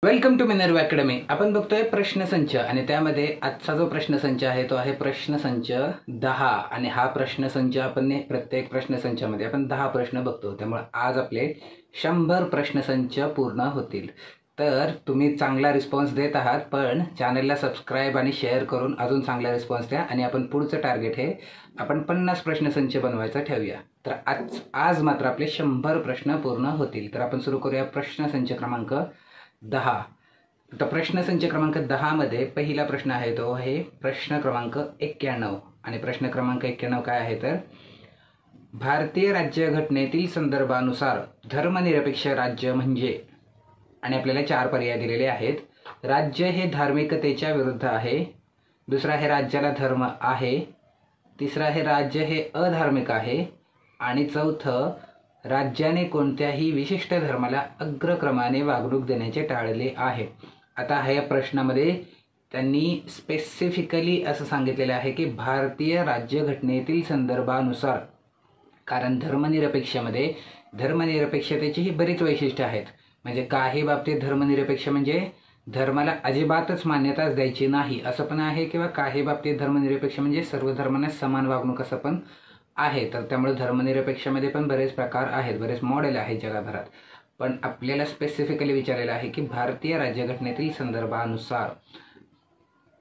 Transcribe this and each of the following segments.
Welcome to Minerva academy. आपण बघतोय प्रश्नसंच आणि त्यामध्ये आजचा जो प्रश्नसंच आहे तो आहे प्रश्नसंच 10 आणि हा प्रश्नसंच आपण प्रत्येक प्रश्नसंचामध्ये आपण 10 प्रश्न बघतो। त्यामुळे आज आपले 100 प्रश्नसंच पूर्ण होतील। तर तुम्ही चांगला रिस्पॉन्स देत आहात, पण चॅनलला सबस्क्राइब आणि शेअर करून अजून चांगला रिस्पॉन्स द्या आणि आपण पुढचं टार्गेट हे आपण 50 प्रश्नसंच बनवायचं ठेवूया। तर आज मात्र आपले 100 प्रश्न पूर्ण होतील। तर आपण सुरू करूया प्रश्नसंच क्रमांक 10। तर प्रश्नसंच क्रमांक 10 मध्ये पहिला प्रश्न आहे तो आहे प्रश्न क्रमांक 91 आणि प्रश्न क्रमांक 91 काय आहे तर भारतीय राज्यघटनेतील संदर्भानुसार धर्मनिरपेक्ष राज्य म्हणजे आणि आपल्याला 4 पर्याय दिलेले आहेत। राज्य हे धार्मिकतेच्या विरुद्ध आहे, दुसरा हे राज्याला धर्म आहे, तिसरा हे राज्य हे अधार्मिक आहे आणि चौथं राज्याने कोणत्याही विशिष्ट धर्माला अग्रक्रमाने वागणूक देण्याचे टाळले आहे। आता ह्या प्रश्नामध्ये त्यांनी स्पेसिफिकली असं सांगितलेलं आहे की भारतीय राज्यघटनेतील संदर्भानुसार, कारण धर्मनिरपेक्षमध्ये धर्मनिरपेक्षतेची ही बरीच वैशिष्ट्ये आहेत। म्हणजे काही बाबतीत धर्मनिरपेक्ष म्हणजे धर्माला अजिबातच मान्यताच द्यायची नाही असं पण आहे, किंवा काही बाबतीत धर्मनिरपेक्ष म्हणजे सर्व धर्मांना समान वागणूक असं पण आहे। तर त्यामुळे धर्मनिरपेक्षमध्ये पण बरेच प्रकार आहेत, बरेच मॉडेल आहेत जगभरात। पण आपल्याला स्पेसिफिकली विचारलेलं आहे की भारतीय राज्यघटनेतील संदर्भानुसार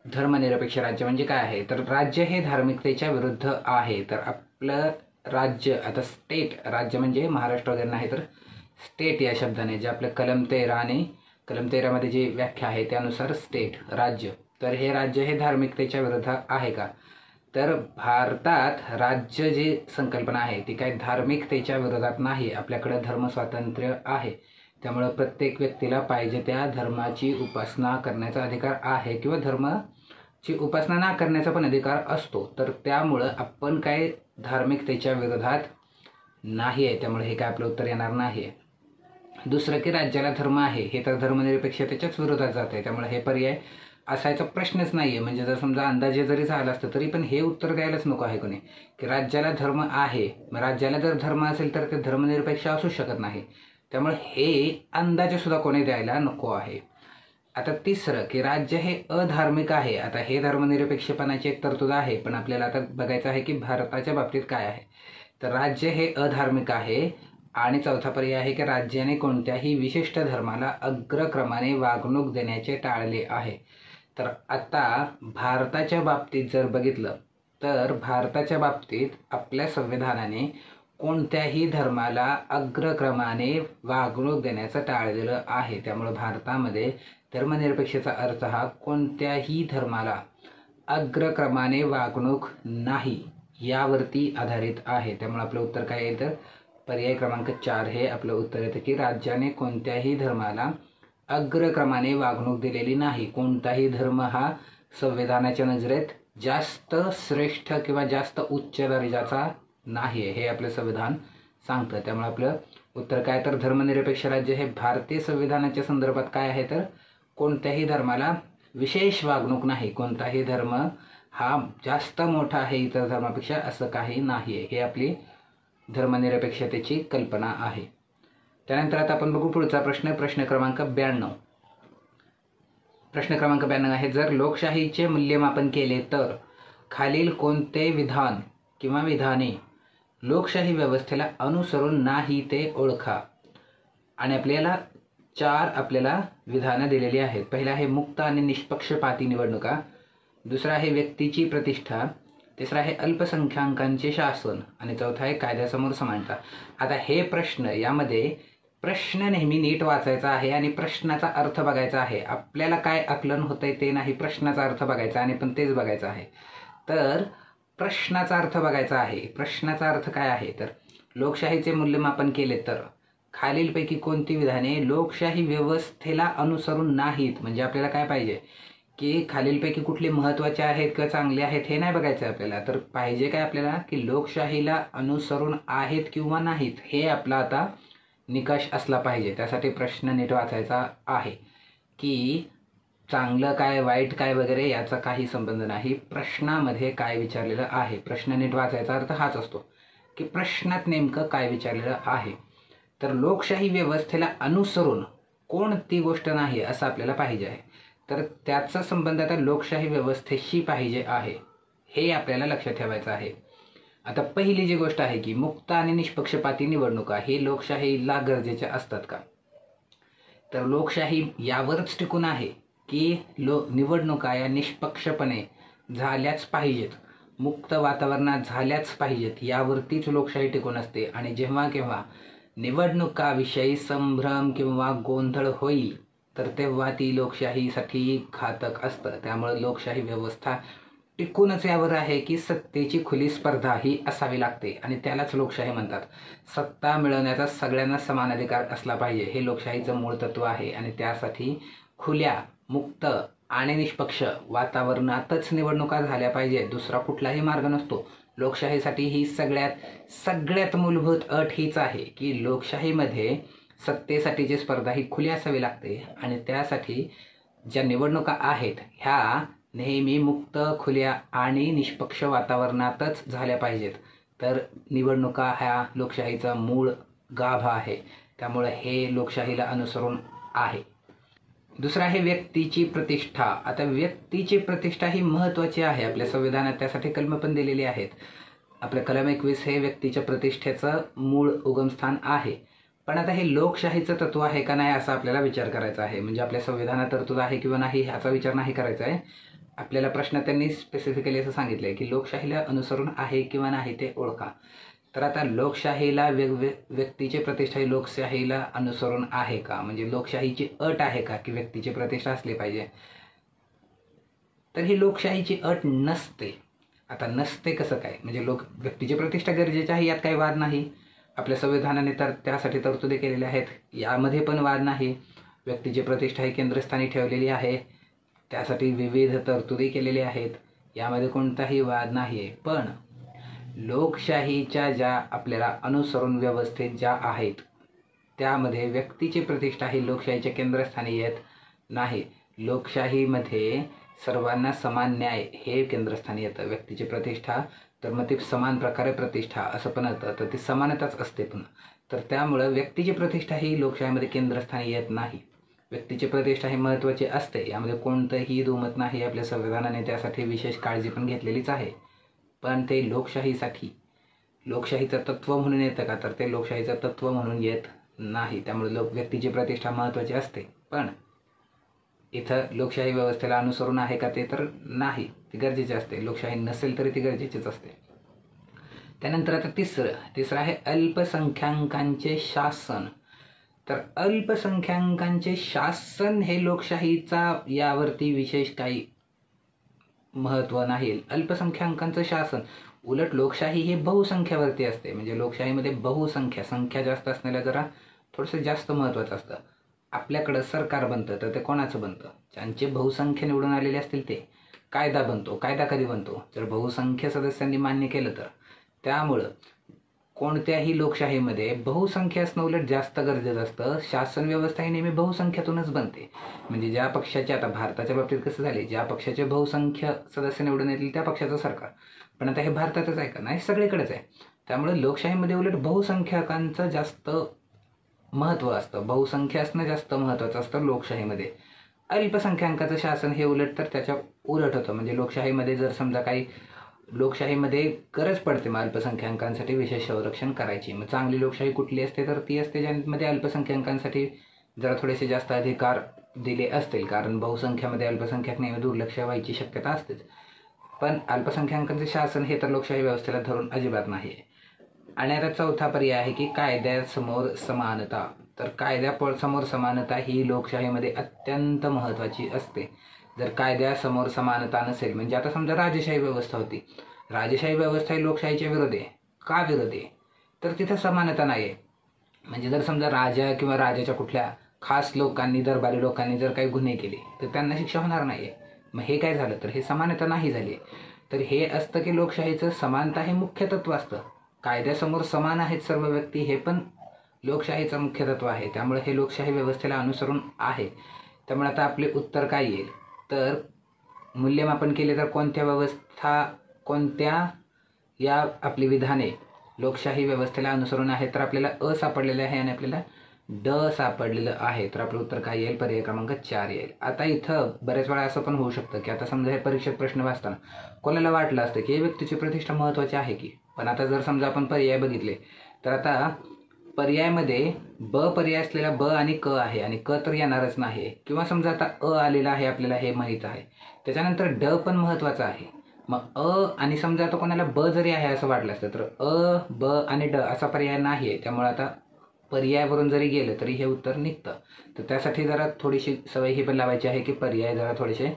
धर्मनिरपेक्ष राज्य म्हणजे काय आहे। तर राज्य हे धार्मिकतेच्या विरुद्ध आहे। तर आपलं राज्य आता स्टेट, राज्य म्हणजे महाराष्ट्र वगैरे नाही तर स्टेट या शब्दाने जे आपलं कलम 13 आणि कलम 13 मध्ये जी व्याख्या आहे त्यानुसार स्टेट राज्य, तर हे राज्य हे धार्मिकतेच्या विरुद्ध आहे का। तर भारतात राज्य जी संकल्पना आहे ती काय धार्मिकतेच्या विरोधात नाही। आपल्याकडे धर्म स्वातंत्र्य आहे, त्यामुळे प्रत्येक व्यक्तीला पाहिजे त्या धर्माची उपासना करण्याचा अधिकार आहे, किंवा धर्माची उपासना ना करण्याचा पण अधिकार असतो। तर त्यामुळे आपण काय धार्मिकतेच्या विरोधात नाही आहे, त्यामुळे हे काय आपलं उत्तर येणार नाही। दुसरं की राज्याला धर्म आहे, हे तर धर्मनिरपेक्षतेच्याच विरोधात जात आहे, त्यामुळे हे पर्याय असायचा प्रश्नच नाहीये। म्हणजे जर समजा अंदाजे जरी झाला असतं तरी पण हे उत्तर द्यायलाच नको आहे कोणी की राज्याला धर्म आहे। राज्याला जर धर्म असेल तर ते धर्मनिरपेक्ष असू शकत नाही, त्यामुळे हे अंदाजे सुद्धा कोणी द्यायला नको आहे। आता तिसरं की राज्य हे अधार्मिक आहे। आता हे धर्मनिरपेक्षपणाची एक तरतूद आहे, पण आपल्याला आता बघायचं आहे की भारताच्या बाबतीत काय आहे। तर राज्य हे अधार्मिक आहे आणि चौथा पर्याय आहे की राज्याने कोणत्याही विशिष्ट धर्माला अग्रक्रमाने वागणूक देण्याचे टाळले आहे। तर आता भारताच्या बाबतीत जर बघितलं तर भारताच्या बाबतीत आपल्या संविधानाने कोणत्याही धर्माला अग्रक्रमाने वागणूक देण्याचं टाळलेलं आहे। त्यामुळे भारतामध्ये धर्मनिरपेक्षतेचा अर्थ हा कोणत्याही धर्माला अग्रक्रमाने वागणूक नाही यावरती आधारित आहे। त्यामुळे आपलं उत्तर काय येईल तर पर्याय क्रमांक 4 हे आपलं उत्तर येतं की राज्याने कोणत्याही धर्माला अग्रक्रमाने वागणूक दिलेली नाही। कोणताही धर्म हा संविधानाच्या नजरेत जास्त श्रेष्ठ किंवा जास्त उच्च दर्जाचा नाही आहे, हे आपलं संविधान सांगतं। त्यामुळे आपलं उत्तर काय तर धर्मनिरपेक्ष राज्य हे भारतीय संविधानाच्या संदर्भात काय आहे तर कोणत्याही धर्माला विशेष वागणूक नाही, कोणताही धर्म हा जास्त मोठा आहे इतर धर्मापेक्षा असं काही नाही आहे, हे आपली धर्मनिरपेक्षतेची कल्पना आहे। त्यानंतर आता आपण बघू पुढचा प्रश्न, प्रश्न क्रमांक 92। प्रश्न क्रमांक 92 आहे जर लोकशाहीचे मूल्यमापन केले तर खालील कोणते विधान किंवा विधाने लोकशाही व्यवस्थेला अनुसरून नाही ते ओळखा। आणि आपल्याला 4 विधानं दिलेली आहेत। पहिला आहे मुक्त आणि निष्पक्षपाती निवडणुका, दुसरा आहे व्यक्तीची प्रतिष्ठा, तिसरा आहे अल्पसंख्याकांचे शासन आणि चौथा आहे कायद्यासमोर समानता। आता हे प्रश्न, यामध्ये प्रश्न नेहमी नीट वाचायचा आहे आणि प्रश्नाचा अर्थ बघायचा आहे। आपल्याला काय आकलन होतंय ते नाही, प्रश्नाचा अर्थ बघायचा आणि पण तेच बघायचं आहे। तर प्रश्नाचा अर्थ बघायचा आहे। प्रश्नाचा अर्थ काय आहे तर लोकशाहीचे मूल्यमापन केले तर खालीलपैकी कोणती विधाने लोकशाही व्यवस्थेला अनुसरून नाहीत। म्हणजे आपल्याला काय पाहिजे की खालीलपैकी कुठले महत्त्वाचे आहेत किंवा चांगले आहेत हे नाही बघायचं आपल्याला, तर पाहिजे काय आपल्याला की लोकशाहीला अनुसरून आहेत किंवा नाहीत हे आपला आता निकष असला पाहिजे। त्यासाठी प्रश्न नीट वाचायचा आहे की चांगलं काय वाईट काय वगैरे याचा काही संबंध नाही, प्रश्नामध्ये काय विचारलेलं आहे। प्रश्न नीट वाचायचा अर्थ हाच असतो की प्रश्नात नेमकं काय विचारलेलं आहे। तर लोकशाही व्यवस्थेला अनुसरून कोणती गोष्ट नाही असं आपल्याला पाहिजे आहे. तर त्याचा संबंध आता लोकशाही व्यवस्थेशी पाहिजे आहे, हे आपल्याला लक्षात ठेवायचं आहे. आता पहिली जी गोष्ट आहे की मुक्त आणि निष्पक्षपाती निवडणुका हे लोकशाहीला गरजेच्या असतात का? तर लोकशाही यावरच टिकून आहे की निवडणुका या निष्पक्षपणे झाल्याच पाहिजेत, मुक्त वातावरणात झाल्याच पाहिजेत, यावरतीच लोकशाही टिकून असते. आणि जेव्हा केव्हा निवडणुकाविषयी संभ्रम किंवा गोंधळ होईल तर तेव्हा ती लोकशाहीसाठी घातक असतं. त्यामुळे लोकशाही व्यवस्था टिकूनच यावर आहे की सत्तेची खुली स्पर्धा ही असावी लागते आणि त्यालाच लोकशाही म्हणतात. सत्ता मिळवण्याचा सगळ्यांना समान अधिकार असला पाहिजे, हे लोकशाहीचं मूळ तत्व आहे. आणि त्यासाठी खुल्या, मुक्त आणि निष्पक्ष वातावरणातच निवडणुका झाल्या पाहिजे, दुसरा कुठलाही मार्ग नसतो. लोकशाहीसाठी ही सगळ्यात मूलभूत अट हीच आहे की लोकशाहीमध्ये सत्तेसाठीची स्पर्धा ही खुली असावी लागते आणि त्यासाठी ज्या निवडणुका आहेत ह्या नेहमी मुक्त, खुल्या आणि निष्पक्ष वातावरणातच झाल्या पाहिजेत. तर निवडणुका ह्या लोकशाहीचा मूळ गाभा आहे, त्यामुळे हे लोकशाहीला अनुसरून आहे. दुसरं आहे व्यक्तीची प्रतिष्ठा. आता व्यक्तीची प्रतिष्ठा ही महत्त्वाची आहे. आपल्या संविधानात त्यासाठी कलम पण दिलेली आहेत. आपलं कलम 21 हे व्यक्तीच्या प्रतिष्ठेचं मूळ उगमस्थान आहे. पण आता हे लोकशाहीचं तत्व आहे का नाही असा आपल्याला विचार करायचा आहे. म्हणजे आपल्या संविधानात तरतूद आहे किंवा नाही ह्याचा विचार नाही करायचा आहे. आपल्याला प्रश्न त्यांनी स्पेसिफिकली असं सांगितलं आहे की लोकशाहीला अनुसरून आहे किंवा नाही ते ओळखा. तर आता लोकशाहीला व्यक्तीची प्रतिष्ठा ही लोकशाहीला अनुसरून आहे का? म्हणजे लोकशाहीची अट आहे का की व्यक्तीची प्रतिष्ठा असली पाहिजे? तर ही लोकशाहीची अट नसते. आता नसते कसं काय? म्हणजे व्यक्तीची प्रतिष्ठा गरजेची आहे यात काही वाद नाही. आपल्या संविधानाने तर त्यासाठी तरतुदी केलेल्या आहेत, यामध्ये पण वाद नाही. व्यक्तीची प्रतिष्ठा ही केंद्रस्थानी ठेवलेली आहे, त्यासाठी विविध तरतुदी केलेल्या आहेत, यामध्ये कोणताही वाद नाही आहे. पण लोकशाहीच्या ज्या आपल्याला अनुसरण व्यवस्थेत ज्या आहेत त्यामध्ये व्यक्तीची प्रतिष्ठा ही लोकशाहीच्या केंद्रस्थानी येत नाही. लोकशाहीमध्ये सर्वांना समान न्याय हे केंद्रस्थानी येतं. व्यक्तीची प्रतिष्ठा तर मग ती समान प्रकारे प्रतिष्ठा असं पण येतं, तर ती समानताच असते पण. तर त्यामुळं व्यक्तीची प्रतिष्ठा ही लोकशाहीमध्ये केंद्रस्थानी येत नाही. व्यक्तीची प्रतिष्ठा ही महत्त्वाची असते, यामध्ये कोणतंही दुमत नाही. आपल्या संविधानाने त्यासाठी विशेष काळजी पण घेतलेलीच आहे. पण ते लोकशाहीचं तत्त्व म्हणून येतं का? तर ते लोकशाहीचं तत्त्व म्हणून येत नाही. त्यामुळे व्यक्तीची प्रतिष्ठा महत्त्वाची असते. पण इथं लोकशाही व्यवस्थेला अनुसरून आहे का? ते तर नाही, ती गरजेची असते. लोकशाही नसेल तरी ती गरजेचीच असते. त्यानंतर आता तिसरं आहे अल्पसंख्याकांचे शासन. तर अल्पसंख्याकांचे शासन हे लोकशाहीचा यावरती विशेष काही महत्त्व नाही. अल्पसंख्याकांचं शासन, उलट लोकशाही ही बहुसंख्यावरती असते. म्हणजे लोकशाहीमध्ये संख्या जास्त असण्याला जरा थोडंसं जास्त महत्त्वाचं असतं. आपल्याकडं सरकार बनतं तर ते कोणाचं बनतं? ज्यांचे बहुसंख्य निवडून आलेले असतील ते. कायदा बनतो, कायदा कधी बनतो? जर बहुसंख्य सदस्यांनी मान्य केलं तर. त्यामुळं कोणत्याही लोकशाहीमध्ये बहुसंख्य असणं उलट जास्त गरजेचं असतं. शासन व्यवस्था ही नेहमी बहुसंख्यातूनच बनते. म्हणजे ज्या पक्षाचे, आता भारताच्या बाबतीत कसं झाले, ज्या पक्षाचे बहुसंख्य सदस्य निवडून येतील त्या पक्षाचं सरकार. पण आता हे भारतातच आहे का? नाही, सगळीकडेच आहे. त्यामुळे लोकशाहीमध्ये उलट बहुसंख्याकांचं जास्त महत्त्व असतं. बहुसंख्य असणं जास्त महत्त्वाचं असतं लोकशाहीमध्ये. अल्पसंख्याकांचं शासन हे उलट तर त्याच्या उलट होतं. म्हणजे लोकशाहीमध्ये जर समजा काही लोकशाहीमध्ये गरज पडते मग अल्पसंख्याकांसाठी विशेष संरक्षण करायची. मग चांगली लोकशाही कुठली असते? तर ती असते ज्यामध्ये अल्पसंख्याकांसाठी जरा थोडेसे जास्त अधिकार दिले असतील. कारण बहुसंख्यामध्ये अल्पसंख्याक नेहमी दुर्लक्ष व्हायची शक्यता असतेच. पण अल्पसंख्याकांचे शासन हे तर लोकशाही व्यवस्थेला धरून अजिबात नाही आहे. आणि आता चौथा पर्याय आहे की कायद्यासमोर समानता. तर कायद्यासमोर समानता ही लोकशाहीमध्ये अत्यंत महत्त्वाची असते. जर कायद्यासमोर समानता नसेल, म्हणजे आता समजा राजेशाही व्यवस्था होती, राजेशाही व्यवस्था ही लोकशाहीच्या विरोध आहे. का विरोध आहे? तर तिथं समानता नाही आहे. म्हणजे जर समजा राजा किंवा राजाच्या कुठल्या खास लोकांनी, दरबारी लोकांनी जर काही गुन्हे केले तर त्यांना शिक्षा होणार नाही आहे. मग हे काय झालं? तर हे समानता नाही झाली. तर हे असतं की लोकशाहीचं समानता हे मुख्य तत्व असतं. कायद्यासमोर समान आहेत सर्व व्यक्ती, हे पण लोकशाहीचं मुख्य तत्व आहे. त्यामुळे हे लोकशाही व्यवस्थेला अनुसरून आहे. त्यामुळे आता आपले उत्तर काय येईल? तर मूल्यमापन केले तर कोणत्या या आपली विधाने लोकशाही व्यवस्थेला अनुसरून आहे? तर आपल्याला अ सापडलेले आहे आणि आपल्याला ड सापडलेलं आहे, तर आपलं उत्तर काय येईल? पर्याय क्रमांक 4 येईल. आता इथं बऱ्याच वेळा असं पण होऊ शकतं की आता समजा हे परीक्षेत प्रश्न वाचताना कोणाला वाटलं असतं की व्यक्तीची प्रतिष्ठा महत्त्वाची आहे की, पण आता जर समजा आपण पर्याय बघितले तर आता पर्यायामध्ये ब पर्याय असलेला ब आणि क आहे आणि क तर येणारच नाही, किंवा समजा आता अ आलेला आहे आपल्याला हे माहीत आहे, त्याच्यानंतर ड पण महत्त्वाचं आहे. मग अ आणि समजा आता कोणाला ब जरी आहे असं वाटलं असतं तर अ ब आणि ड असा पर्याय नाही आहे, त्यामुळे आता पर्यायावरून जरी गेलं तरी हे उत्तर निघतं. तर त्यासाठी जरा थोडीशी सवय ही पण लावायची आहे की पर्याय जरा थोडेसे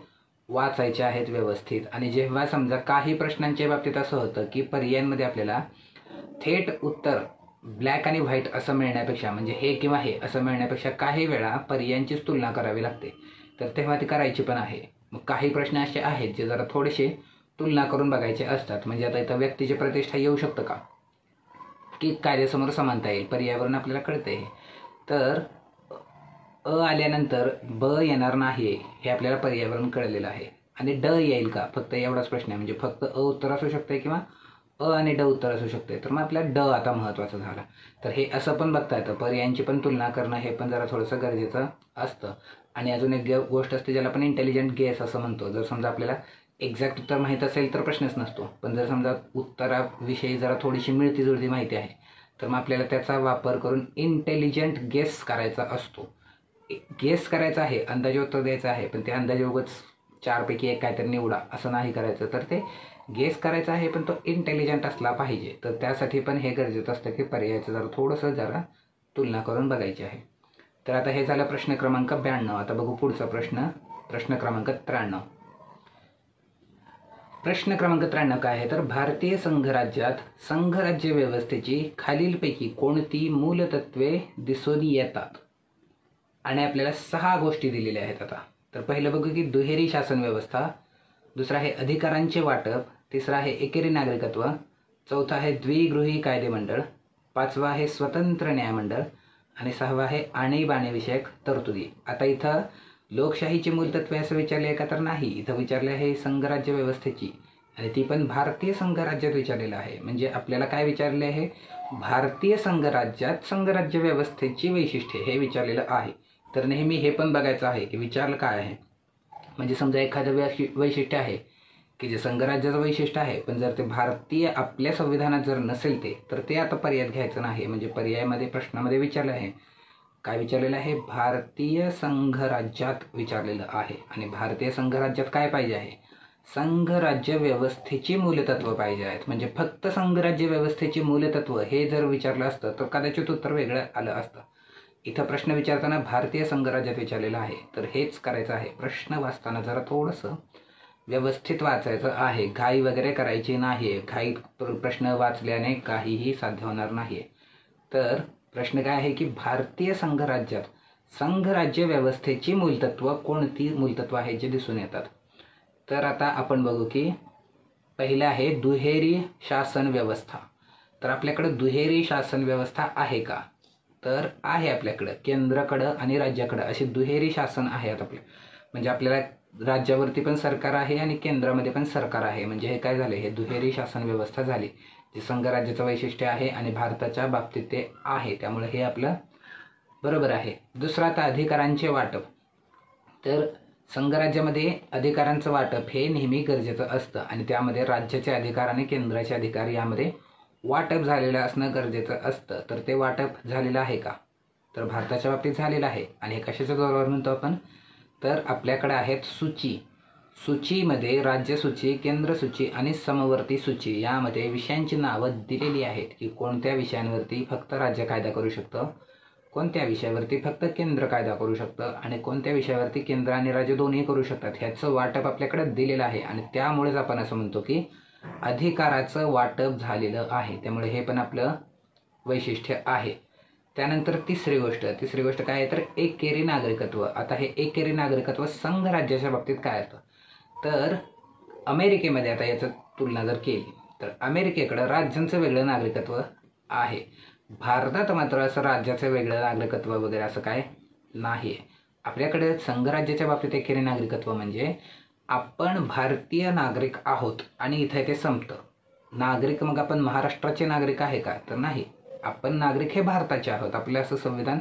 वाचायचे आहेत व्यवस्थित. आणि जेव्हा समजा काही प्रश्नांच्या बाबतीत असं होतं की पर्यायांमध्ये आपल्याला थेट उत्तर ब्लॅक आणि व्हाईट असं मिळण्यापेक्षा, म्हणजे हे किंवा हे असं मिळण्यापेक्षा काही वेळा पर्यायांचीच तुलना करावी लागते, तर तेव्हा ती करायची पण आहे. मग काही प्रश्न असे आहेत जे जरा थोडेसे तुलना करून बघायचे असतात. म्हणजे आता इथं व्यक्तीची प्रतिष्ठा येऊ शकतं का, की कार्यासमोर समानता येईल, पर्यायावरून आपल्याला कळते. तर अ आल्यानंतर ब येणार नाही हे आपल्याला पर्यायावरून कळलेलं आहे. आणि ड येईल का, फक्त एवढाच प्रश्न आहे. म्हणजे फक्त अ उत्तर असू शकते किंवा अ आणि ड उत्तर असू शकते. तर मग आपल्याला ड आता महत्त्वाचं झालं. तर हे असं पण बघता येतं, पर्यायांची पण तुलना करणं हे पण जरा थोडंसं गरजेचं असतं. आणि अजून एक गोष्ट असते ज्याला आपण इंटेलिजंट गेस असं म्हणतो. जर समजा आपल्याला एक्झॅक्ट उत्तर माहीत असेल तर प्रश्नच नसतो, पण जर समजा उत्तराविषयी जरा थोडीशी मिळती जुळती माहिती आहे तर मग आपल्याला त्याचा वापर करून इंटेलिजंट गेस करायचा असतो. गेस करायचा आहे, अंदाजे उत्तर द्यायचं आहे, पण ते अंदाजे उगाच 4 पैकी 1 काहीतरी निवडा असं नाही करायचं. तर ते गेस करायचा आहे पण तो इंटेलिजंट असला पाहिजे. तर त्यासाठी पण हे गरजेचं असतं की पर्यायाचं जरा तुलना करून बघायची आहे. तर आता हे झालं प्रश्न क्रमांक 92. आता बघू पुढचा प्रश्न, प्रश्न क्रमांक 93. प्रश्न क्रमांक 93 काय आहे? तर भारतीय संघराज्यात संघराज्य व्यवस्थेची खालीलपैकी कोणती मूलतत्वे दिसून येतात? आणि आपल्याला 6 गोष्टी दिलेल्या आहेत. आता तर पहिलं बघू की दुहेरी शासन व्यवस्था, दुसरा आहे अधिकारांचे वाटप, तिसरा आहे एकेरी नागरिकत्व, चौथा आहे द्विगृही कायदेमंडळ, पाचवा आहे स्वतंत्र न्यायमंडळ आणि 6वा आहे आणीबाणीविषयक तरतुदी. आता इथं लोकशाहीची मूलतत्वे असं विचारले आहे का, तर नाही. इथं विचारले आहे संघराज्य व्यवस्थेची, आणि ती पण भारतीय संघराज्यात विचारलेलं आहे. म्हणजे आपल्याला काय विचारले आहे? भारतीय संघराज्यात संघराज्य व्यवस्थेची वैशिष्ट्ये हे विचारलेलं आहे. तर नेहमी हे पण बघायचं आहे की विचारलं काय आहे. म्हणजे समजा एखादं वैशिष्ट्य आहे की जे संघराज्याचं वैशिष्ट्य आहे, पण जर ते भारतीय आपल्या संविधानात जर नसेल तर ते आता पर्यायात घ्यायचं नाही. म्हणजे पर्यायामध्ये प्रश्नामध्ये विचारलं आहे, काय विचारलेलं आहे? भारतीय संघराज्यात विचारलेलं आहे. आणि भारतीय संघराज्यात काय पाहिजे आहे? संघराज्य व्यवस्थेची मूलतत्व पाहिजे आहेत. म्हणजे फक्त संघराज्य व्यवस्थेची मूलतत्व हे जर विचारलं असतं तर कदाचित उत्तर वेगळं आलं असतं. इथं प्रश्न विचारताना भारतीय संघराज्यात विचारलेला आहे, तर हेच करायचं आहे. प्रश्न वाचताना जरा थोडंसं व्यवस्थित वाचायचं आहे, घाई वगैरे करायची नाही आहे. घाई प्रश्न वाचल्याने काहीही साध्य होणार नाही. तर प्रश्न काय आहे की भारतीय संघराज्यात संघराज्य व्यवस्थेची मूलतत्व कोणती मूलतत्व आहे जे दिसून येतात? तर आता आपण बघू की पहिलं आहे दुहेरी शासन व्यवस्था. तर आपल्याकडं दुहेरी शासन व्यवस्था आहे का? तर आहे आपल्याकडं. केंद्राकडं आणि राज्याकडं अशी दुहेरी शासन आहेत आपले. म्हणजे आपल्याला राज्यावरती पण सरकार आहे आणि केंद्रामध्ये पण सरकार आहे. म्हणजे हे काय झाले? हे दुहेरी शासन व्यवस्था झाली, जे संघराज्याचं वैशिष्ट्य आहे आणि भारताच्या बाबतीत ते आहे, त्यामुळे हे आपलं बरोबर आहे. दुसरा आता अधिकारांचे वाटप. तर संघराज्यामध्ये अधिकारांचं वाटप हे नेहमी गरजेचं असतं आणि त्यामध्ये राज्याचे अधिकार आणि केंद्राचे अधिकार यामध्ये वाटप झालेलं असणं गरजेचं असतं. तर ते वाटप झालेलं आहे का? तर भारताच्या बाबतीत झालेलं आहे. आणि हे कशाच्या जोरावर म्हणतो आपण? तर आपल्याकडे आहेत सूची. सूचीमध्ये राज्यसूची, केंद्रसूची आणि समवर्ती सूची यामध्ये विषयांची नावं दिलेली आहेत की कोणत्या विषयांवरती फक्त राज्य कायदा करू शकतं, कोणत्या विषयावरती फक्त केंद्र कायदा करू शकतं आणि कोणत्या विषयावरती केंद्र आणि राज्य दोन्ही करू शकतात. ह्याचं वाटप आपल्याकडे दिलेलं आहे आणि त्यामुळेच आपण असं म्हणतो की अधिकाराचं वाटप झालेलं आहे. त्यामुळे हे पण आपलं वैशिष्ट्य आहे. त्यानंतर तिसरी गोष्ट काय आहे? तर एकेरी नागरिकत्व. आता हे एकेरी नागरिकत्व संघराज्याच्या बाबतीत काय असतं? तर अमेरिकेमध्ये आता याचं तुलना जर केली तर अमेरिकेकडं राज्यांचं वेगळं नागरिकत्व आहे. भारतात मात्र असं राज्याचं वेगळं नागरिकत्व वगैरे असं काय नाही आहे. आपल्याकडे संघराज्याच्या बाबतीत एकेरी नागरिकत्व म्हणजे आपण भारतीय नागरिक आहोत आणि इथे ते संपतं. नागरिक मग आपण महाराष्ट्राचे नागरिक आहे का? तर नाही. आपण नागरिक हे भारताचे आहोत. आपलं असं संविधान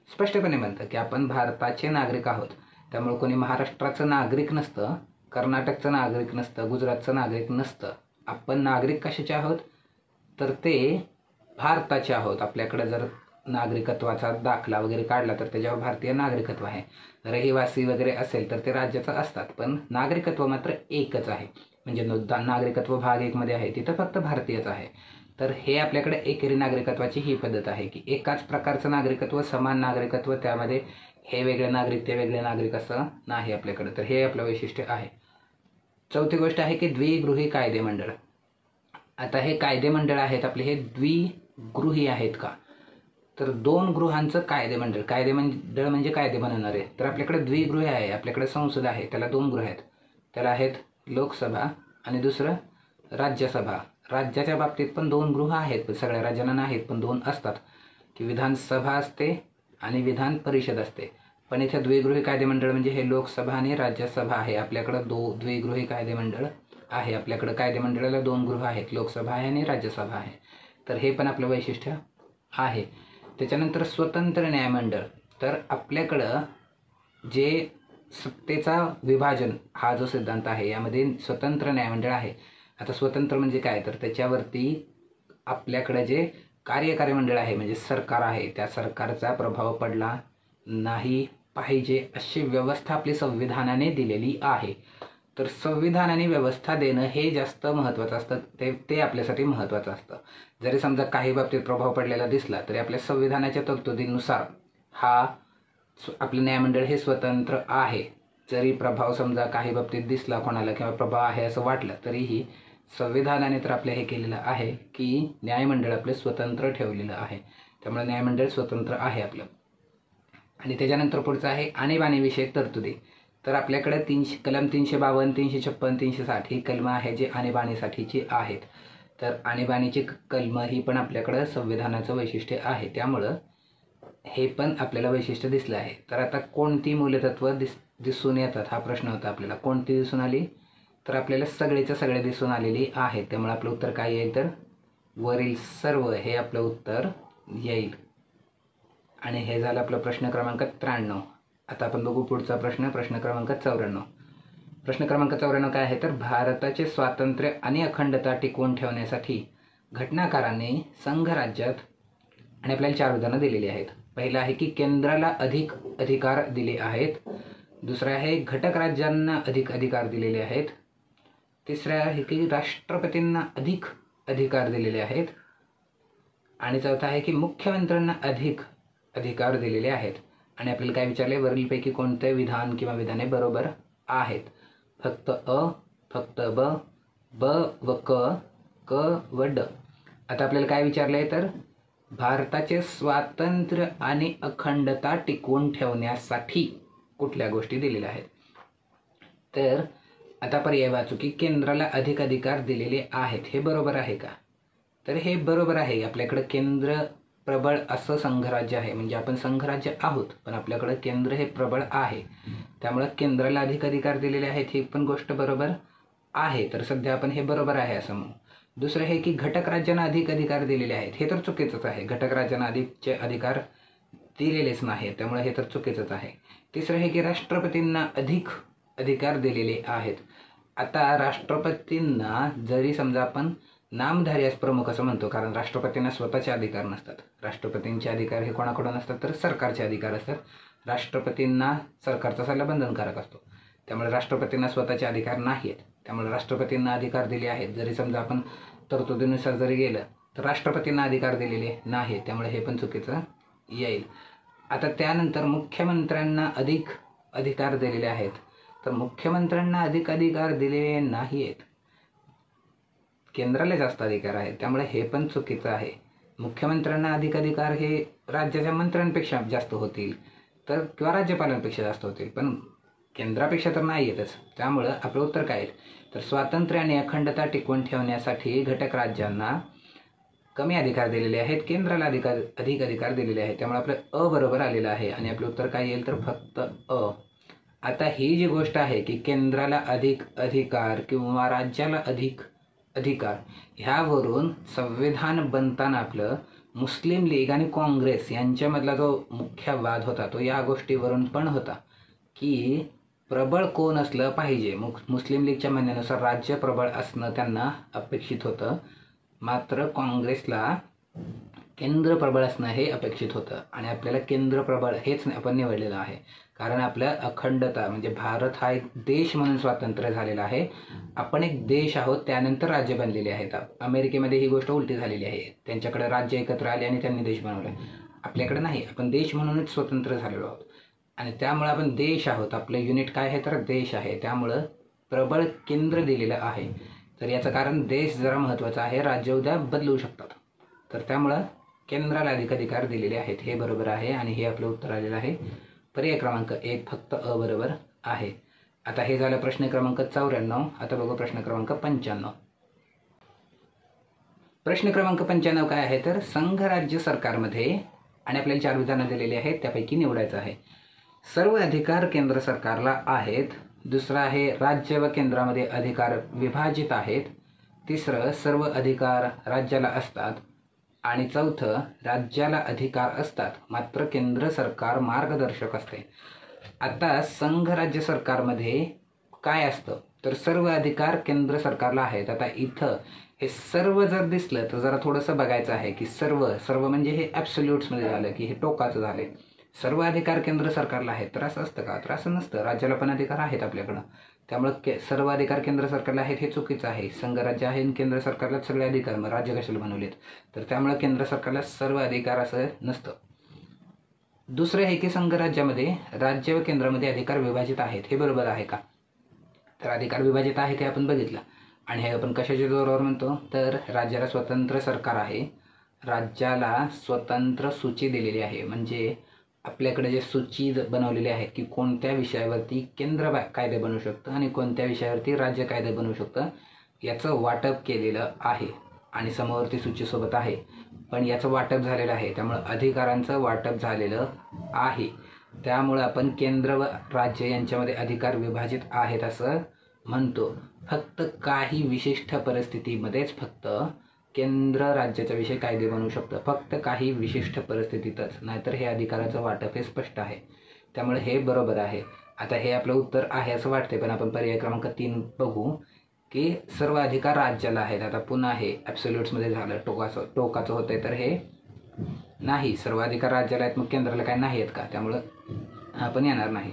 स्पष्टपणे म्हणतं की आपण भारताचे नागरिक आहोत. त्यामुळे कोणी महाराष्ट्राचं नागरिक नसतं, कर्नाटकचं नागरिक नसतं, गुजरातचं नागरिक नसतं. आपण नागरिक कशाचे आहोत तर ते भारताचे आहोत. आपल्याकडे जर नागरिकत्वाचा दाखला वगैरे काढला तर त्याच्यावर भारतीय नागरिकत्व आहे. रहिवासी वगैरे असेल तर ते राज्याचं असतात, पण नागरिकत्व मात्र एकच आहे. म्हणजे नागरिकत्व भाग 1 मध्ये आहे तिथं फक्त भारतीयच आहे. तर हे आपल्याकडे एकेरी नागरिकत्वाची ही पद्धत आहे की एकाच प्रकारचं नागरिकत्व, समान नागरिकत्व, त्यामध्ये हे वेगळे नागरिक ते वेगळे नागरिक असं नाही आपल्याकडे. तर हे आपलं वैशिष्ट्य आहे. चौथी गोष्ट आहे की द्विगृही कायदे मंडळ. आता हे कायदे मंडळ आहेत आपले, हे द्विगृही आहेत का तर 2 गृहांचं कायदे मंडळ. कायदे मंडळ म्हणजे कायदे बनवणारे. तर आपल्याकडे द्विगृही आहे, आपल्याकडे संसद आहे, त्याला 2 गृह आहेत. त्याला आहेत लोकसभा आणि दुसरं राज्यसभा. राज्याच्या बाबतीत पण 2 गृह आहेत, पण सगळ्या राज्यांना नाहीत, पण 2 असतात की विधानसभा असते आणि विधान परिषद असते. पण इथे द्विगृही कायदे मंडळ म्हणजे हे लोकसभा आणि राज्यसभा आहे. आपल्याकडं द्विगृही कायदे मंडळ आहे. आपल्याकडं कायदे मंडळाला 2 गृह आहेत, लोकसभा आहे आणि राज्यसभा आहे. तर हे पण आपलं वैशिष्ट्य आहे. त्याच्यानंतर स्वतंत्र न्यायमंडळ. तर आपल्याकडं जे सत्तेचा विभाजन हा जो सिद्धांत आहे यामध्ये स्वतंत्र न्यायमंडळ आहे. आता स्वतंत्र म्हणजे काय तर त्याच्यावरती आपल्याकडे जे कार्यकारी मंडळ आहे म्हणजे सरकार आहे, त्या सरकारचा प्रभाव पडला नाही पाहिजे अशी व्यवस्था आपली संविधानाने दिलेली आहे. तर संविधानाने व्यवस्था देणं हे जास्त महत्त्वाचं असतं. ते आपल्यासाठी महत्त्वाचं असतं. जरी समजा काही बाबतीत प्रभाव पडलेला दिसला तरी आपल्या संविधानाच्या तरतुदीनुसार हा आपलं न्यायमंडळ हे स्वतंत्र आहे. जरी प्रभाव समजा काही बाबतीत दिसला कोणाला किंवा प्रभाव आहे असं वाटलं तरीही संविधानाने तर आपल्या हे केलेलं आहे की न्यायमंडळ आपले स्वतंत्र ठेवलेलं आहे. त्यामुळे न्यायमंडळ स्वतंत्र आहे आपलं. आणि त्याच्यानंतर पुढचं आहे आणीबाणीविषयक तरतुदी. तर आपल्याकडे कलम 352, 356, 360 ही कलमं आहे जे आणीबाणीसाठीची आहेत. तर आणीबाणीची कलमं ही पण आपल्याकडं संविधानाचं वैशिष्ट्य आहे. त्यामुळं हे पण आपल्याला वैशिष्ट्य दिसलं आहे. तर आता कोणती मूलतत्व दिसून येतात हा प्रश्न होता आपल्याला. कोणती दिसून आली तर आपल्याला सगळेच्या सगळे दिसून आलेली आहेत. त्यामुळे आपलं उत्तर काय येईल तर वरील सर्व हे आपलं उत्तर येईल. आणि हे झालं आपलं प्रश्न क्रमांक 93. आता आपण बघू पुढचा प्रश्न, प्रश्न क्रमांक 94. प्रश्न क्रमांक 94 काय आहे तर भारताचे स्वातंत्र्य आणि अखंडता टिकवून ठेवण्यासाठी घटनाकारांनी संघ राज्यात आणि आपल्याला 4 उदाहरणं दिलेली आहेत. पहिलं आहे की केंद्राला अधिक अधिकार दिले आहेत. दुसरं आहे घटक राज्यांना अधिक अधिकार दिलेले आहेत. तिसरं आहे की राष्ट्रपतींना अधिक अधिकार दिलेले आहेत. आणि चौथा आहे की मुख्यमंत्र्यांना अधिक अधिकार दिलेले आहेत. आणि आपल्याला काय विचारले वरीलपैकी कोणते विधान किंवा विधाने बरोबर आहेत. फक्त अ, फक्त ब, ब व क, क व ड. आता आपल्याला काय विचारले तर भारताचे स्वातंत्र्य आणि अखंडता टिकवून ठेवण्यासाठी कुठल्या गोष्टी दिलेल्या आहेत. तर आता पर्याय वाचू की केंद्राला अधिक अधिकार दिलेले आहेत. हे बरोबर आहे का तर हे बरोबर आहे. आपल्याकडे केंद्र प्रबळ असं संघराज्य आहे. म्हणजे आपण संघराज्य आहोत पण आपल्याकडे केंद्र हे प्रबळ आहे. त्यामुळे केंद्राला अधिक अधिकार दिलेले आहेत ही पण गोष्ट बरोबर आहे. तर सध्या आपण हे बरोबर आहे असं म्हणू. दुसरं हे की घटक राज्यांना अधिक अधिकार दिलेले आहेत. हे तर चुकीचंच आहे. घटक राज्यांना अधिकचे अधिकार दिलेलेच नाही, त्यामुळे हे तर चुकीचंच आहे. तिसरं हे की राष्ट्रपतींना अधिक अधिकार दिलेले आहेत. आता राष्ट्रपतींना जरी समजा आपण नामधारी प्रमुख असं म्हणतो, कारण राष्ट्रपतींना स्वतःचे अधिकार नसतात. राष्ट्रपतींचे अधिकार हे कोणाकडून असतात तर सरकारचे अधिकार असतात. राष्ट्रपतींना सरकारचा सल्ला बंधनकारक असतो. त्यामुळे राष्ट्रपतींना स्वतःचे अधिकार नाही आहेत. त्यामुळे राष्ट्रपतींना अधिकार दिले आहेत. जरी समजा आपण तरतुदीनुसार जरी गेलं तर राष्ट्रपतींना अधिकार दिलेले नाही, त्यामुळे हे पण चुकीचं येईल. आता त्यानंतर मुख्यमंत्र्यांना अधिक अधिकार दिलेले आहेत. तर मुख्यमंत्र्यांना अधिक अधिकार दिलेले नाही आहेत. केंद्राला जास्त अधिकार आहेत, त्यामुळे हे पण चुकीचं आहे. मुख्यमंत्र्यांना अधिक अधिकार हे राज्याच्या मंत्र्यांपेक्षा जास्त होतील तर किंवा राज्यपालांपेक्षा जास्त होतील, पण केंद्रापेक्षा तर नाही येतच. त्यामुळं आपलं उत्तर काय आहे तर स्वातंत्र्य आणि अखंडता टिकवून ठेवण्यासाठी घटक राज्यांना कमी अधिकार दिलेले आहेत, केंद्राला अधिक अधिकार दिलेले आहेत. त्यामुळे आपलं अ बरोबर आलेलं आहे आणि आपलं उत्तर काय येईल तर फक्त अ. आता ही जी गोष्ट आहे की केंद्राला अधिक अधिकार किंवा राज्याला अधिक अधिकार ह्यावरून संविधान बनताना आपलं मुस्लिम लीग आणि काँग्रेस यांच्यामधला जो मुख्य वाद होता तो या गोष्टीवरून पण होता की प्रबळ कोण असलं पाहिजे. मुस्लिम लीगच्या म्हणण्यानुसार राज्य प्रबळ असणं त्यांना अपेक्षित होतं, मात्र काँग्रेसला केंद्र प्रबळ असणं हे अपेक्षित होतं. आणि आपल्याला केंद्र प्रबळ हेच आपण निवडलेलं आहे, कारण आपल्या अखंडता म्हणजे भारत हा एक देश म्हणून स्वातंत्र्य झालेला आहे. आपण एक देश आहोत, त्यानंतर राज्य बनलेले आहेत. अमेरिकेमध्ये ही गोष्ट उलटी झालेली आहे. त्यांच्याकडे राज्य एकत्र आले आणि त्यांनी देश बनवले. आपल्याकडे नाही, आपण देश म्हणूनच स्वतंत्र झालेलो आहोत. आणि त्यामुळे आपण देश आहोत. आपलं युनिट काय आहे तर देश आहे. त्यामुळं प्रबळ केंद्र दिलेलं आहे. तर याचं कारण देश जरा महत्त्वाचा आहे, राज्य उद्या बदलू शकतात. तर त्यामुळं केंद्राला अधिकार दिलेले आहेत. हे बरोबर आहे आणि हे आपलं उत्तर आलेलं आहे. पर्याय क्रमांक 1 फक्त अ बरोबर आहे. आता हे झालं प्रश्न क्रमांक 94. आता बघू प्रश्न क्रमांक 95. प्रश्न क्रमांक 95 काय आहे तर संघ राज्य सरकारमध्ये, आणि आपल्याला 4 विधानं दिलेली आहेत, त्यापैकी निवडायचं आहे. सर्व अधिकार केंद्र सरकारला आहेत. दुसरं आहे राज्य व केंद्रामध्ये अधिकार विभाजित आहेत. तिसरं सर्व अधिकार राज्याला असतात. आणि चौथं राज्याला अधिकार असतात मात्र केंद्र सरकार मार्गदर्शक असते. आता संघ राज्य सरकारमध्ये काय असतं तर सर्व अधिकार केंद्र सरकारला आहेत. आता इथं हे सर्व जर दिसलं तर जरा थोडंसं बघायचं आहे की सर्व म्हणजे हे ॲब्सोल्यूट्समध्ये झालं की हे टोकाचं झालं. सर्व अधिकार केंद्र सरकारला आहेत तर असं असतं का तर असं नसतं. राज्याला पण अधिकार आहेत आपल्याकडं. त्यामुळं सर्व अधिकार केंद्र सरकारला आहेत हे चुकीचं आहे. संघराज्य आहे आणि केंद्र सरकारला सगळे अधिकार, मग राज्य कशाला बनवलेत. तर त्यामुळं केंद्र सरकारला सर्व अधिकार असं नसतं. दुसरं आहे की संघराज्यामध्ये राज्य व केंद्रामध्ये अधिकार विभाजित आहेत. हे बरोबर आहे का तर अधिकार विभाजित आहेत हे आपण बघितलं. आणि हे आपण कशाच्या जोरावर म्हणतो तर राज्याला स्वतंत्र सरकार आहे, राज्याला स्वतंत्र सूची दिलेली आहे. म्हणजे आपल्याकडे जे सूची बनवलेली आहे की कोणत्या विषयावरती केंद्र कायदे बनवू शकतं आणि कोणत्या विषयावरती राज्य कायदे बनवू शकतं याचं वाटप केलेलं आहे. आणि समोरती सूचीसोबत आहे, पण याचं वाटप झालेलं आहे. त्यामुळं अधिकारांचं वाटप झालेलं आहे. त्यामुळं आपण केंद्र व राज्य यांच्यामध्ये अधिकार विभाजित आहेत असं म्हणतो. फक्त काही विशिष्ट परिस्थितीमध्येच फक्त केंद्र राज्याच्या विषयी कायदे बनवू शकतं, फक्त काही विशिष्ट परिस्थितीतच, नाहीतर हे अधिकाराचं वाटप हे स्पष्ट आहे. त्यामुळे हे बरोबर आहे. आता हे आपलं उत्तर आहे असं वाटते, पण आपण पर्याय क्रमांक 3 बघू की सर्व अधिकार राज्याला आहेत. आता पुन्हा हे ॲब्सोल्यूट्समध्ये झालं, टोकाचं होतं आहे. तर हे नाही, सर्व अधिकार राज्याला आहेत मग केंद्राला काय नाही आहेत का, त्यामुळं हा पण येणार नाही.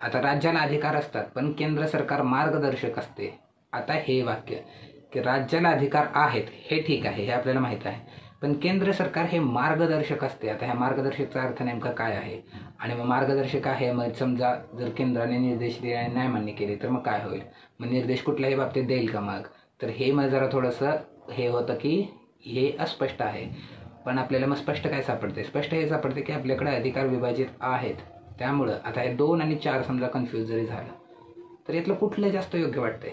आता राज्याला अधिकार असतात पण केंद्र सरकार मार्गदर्शक असते. आता हे वाक्य की राज्याला अधिकार आहेत हे ठीक आहे, हे आपल्याला माहीत आहे, पण केंद्र सरकार हे मार्गदर्शक असते. आता ह्या मार्गदर्शकचा अर्थ नेमका काय आहे. आणि मग मार्गदर्शक आहे, मग समजा जर केंद्राने निर्देश दिले आणि नाही मान्य केले तर मग काय होईल, मग निर्देश कुठल्याही बाबतीत देईल का मग. तर हे मग जरा थोडंसं हे होतं की हे अस्पष्ट आहे. पण आपल्याला मग स्पष्ट काय सापडते, स्पष्ट हे सापडते की आपल्याकडे अधिकार विभाजित आहेत. त्यामुळं आता हे 2 आणि 4 समजा कन्फ्यूज जरी झालं तर यातलं कुठलं जास्त योग्य वाटतंय.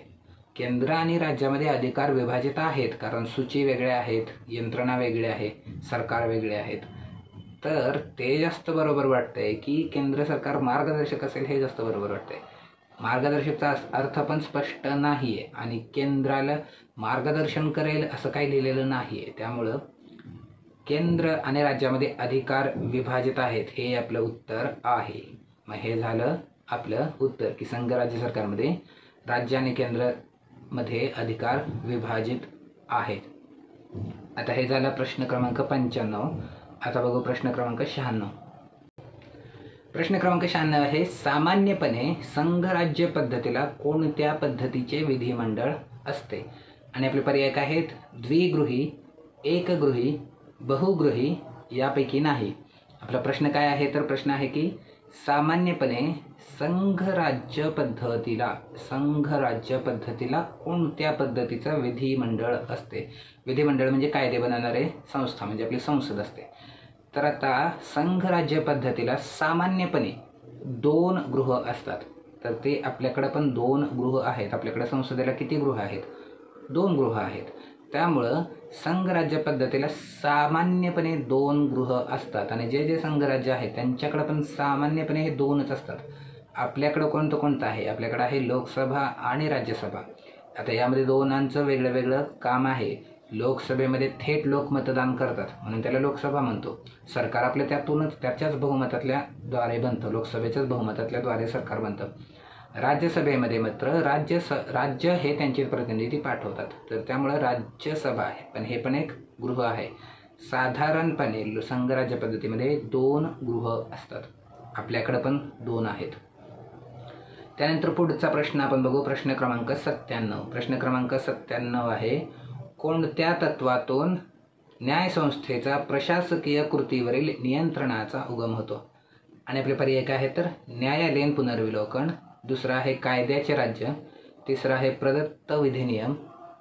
केंद्र आणि राज्यामध्ये अधिकार विभाजित आहेत कारण सूची वेगळ्या आहेत, यंत्रणा वेगळी आहे, सरकार वेगळे आहेत. तर ते जास्त बरोबर वाटतंय की केंद्र सरकार मार्गदर्शक असेल हे जास्त बरोबर वाटतंय. मार्गदर्शकचा अर्थ पण स्पष्ट नाही आहे आणि केंद्राला मार्गदर्शन करेल असं काही लिहिलेलं नाही आहे. त्यामुळं केंद्र आणि राज्यामध्ये अधिकार विभाजित आहेत हे आपलं उत्तर आहे. मग हे झालं आपलं उत्तर की संघ राज्य सरकारमध्ये राज्य आणि केंद्रामध्ये अधिकार विभाजित आहेत. आता हे झालं प्रश्न क्रमांक 95. आता बघू प्रश्न क्रमांक 96. प्रश्न क्रमांक 96 आहे सामान्यपणे संघ राज्य पद्धतीला कोणत्या पद्धतीचे विधिमंडळ असते. आणि आपले पर्याय काय आहेत, द्विगृही, एकगृही, बहुगृही, यापैकी नाही. आपला प्रश्न काय आहे तर प्रश्न आहे की सामान्यपणे संघ राज्य पद्धतीला कोणत्या पद्धतीचं विधिमंडळ असते. विधिमंडळ म्हणजे कायदे बनवणारे संस्था, म्हणजे आपली संसद असते. तर आता संघ राज्य पद्धतीला सामान्यपणे 2 गृह असतात. तर ते आपल्याकडे पण 2 गृह आहेत. आपल्याकडे संसदेला किती गृह आहेत, 2 गृह आहेत. त्यामुळं संघ राज्य पद्धतीला सामान्यपणे 2 गृह असतात. आणि जे संघ राज्य आहेत त्यांच्याकडे पण सामान्यपणे हे 2च असतात. आपल्याकडं कोणतं आहे, आपल्याकडं आहे लोकसभा आणि राज्यसभा. आता यामध्ये 2 वेगळं वेगळं काम आहे. लोकसभेमध्ये थेट लोक मतदान करतात म्हणून त्याला लोकसभा म्हणतो. सरकार आपलं त्याच्याच बहुमतातल्या द्वारे बनतं, लोकसभेच्याच बहुमतातल्या द्वारे सरकार बनतं. राज्यसभेमध्ये मात्र राज्य हे त्यांचे प्रतिनिधी पाठवतात. तर त्यामुळं राज्यसभा आहे, पण हे पण एक गृह आहे. साधारणपणे संघराज्य पद्धतीमध्ये 2 गृह असतात. आपल्याकडं पण 2 आहेत. त्यानंतर पुढचा प्रश्न आपण बघू. प्रश्न क्रमांक 97. प्रश्न क्रमांक 97 आहे, कोणत्या तत्वातून न्यायसंस्थेचा प्रशासकीय कृतीवरील नियंत्रणाचा उगम होतो? आणि आपले पर्याय काय आहे तर न्यायालयीन पुनर्विलोकन, दुसरा आहे कायद्याचे राज्य, तिसरा आहे प्रदत्त विधिनियम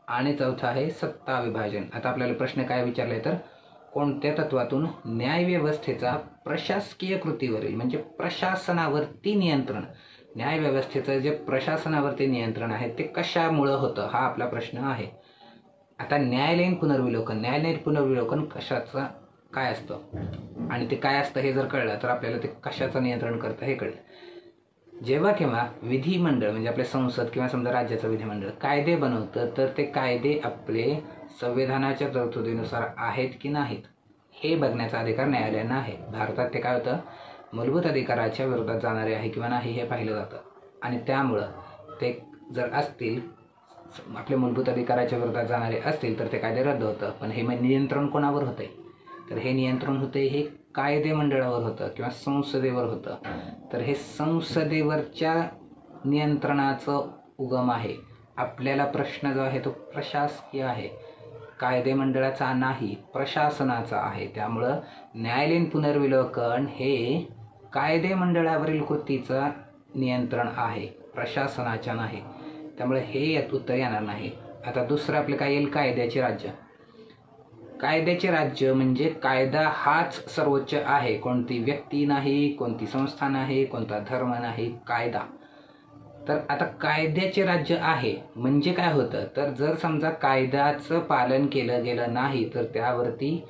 आणि चौथा आहे सत्ता विभाजन. आता आपल्याला प्रश्न काय विचारलाय तर कोणत्या तत्वातून न्यायव्यवस्थेचा प्रशासकीय कृतीवरील म्हणजे प्रशासनावरती नियंत्रण, न्यायव्यवस्थेचं जे प्रशासनावरती नियंत्रण आहे ते कशामुळं होतं हा आपला प्रश्न आहे. आता न्यायालयीन पुनर्विलोकन कशाचं काय असतं आणि ते काय असतं हे जर कळलं तर आपल्याला ते कशाचं नियंत्रण करतं हे कळेल. जेव्हा केव्हा विधिमंडळ म्हणजे आपले संसद किंवा समजा राज्याचं विधिमंडळ कायदे बनवतं तर ते कायदे आपले संविधानाच्या तरतुदीनुसार आहेत की नाहीत हे बघण्याचा अधिकार न्यायालयांना आहे. भारतात ते काय होतं, मूलभूत अधिकाराच्या विरोधात जाणारे आहे किंवा नाही हे पाहिलं जातं आणि त्यामुळं ते जर असतील आपले मूलभूत अधिकाराच्या विरोधात जाणारे असतील तर ते कायदे रद्द होतं. पण हे नियंत्रण कोणावर होतंय तर हे नियंत्रण होते हे कायदे मंडळावर होतं किंवा संसदेवर होतं. तर हे संसदेवरच्या नियंत्रणाचं उगम आहे. आपल्याला प्रश्न जो आहे तो प्रशासकीय आहे, कायदे मंडळाचा नाही, प्रशासनाचा आहे. त्यामुळं न्यायालयीन पुनर्विलोकन हे कायदे मंडळावरील कृतीचं नियंत्रण आहे, प्रशासनाच्या नाही. त्यामुळे हे यात उत्तर येणार नाही. आता दुसरं आपलं काय येईल, कायद्याचे राज्य. कायद्याचे राज्य म्हणजे कायदा हाच सर्वोच्च आहे, कोणती व्यक्ती नाही, कोणती संस्था नाही, कोणता धर्म नाही, कायदा. तर आता कायद्याचे राज्य आहे म्हणजे काय होतं तर जर समजा कायद्याचं पालन केलं गेलं नाही तर त्यावरती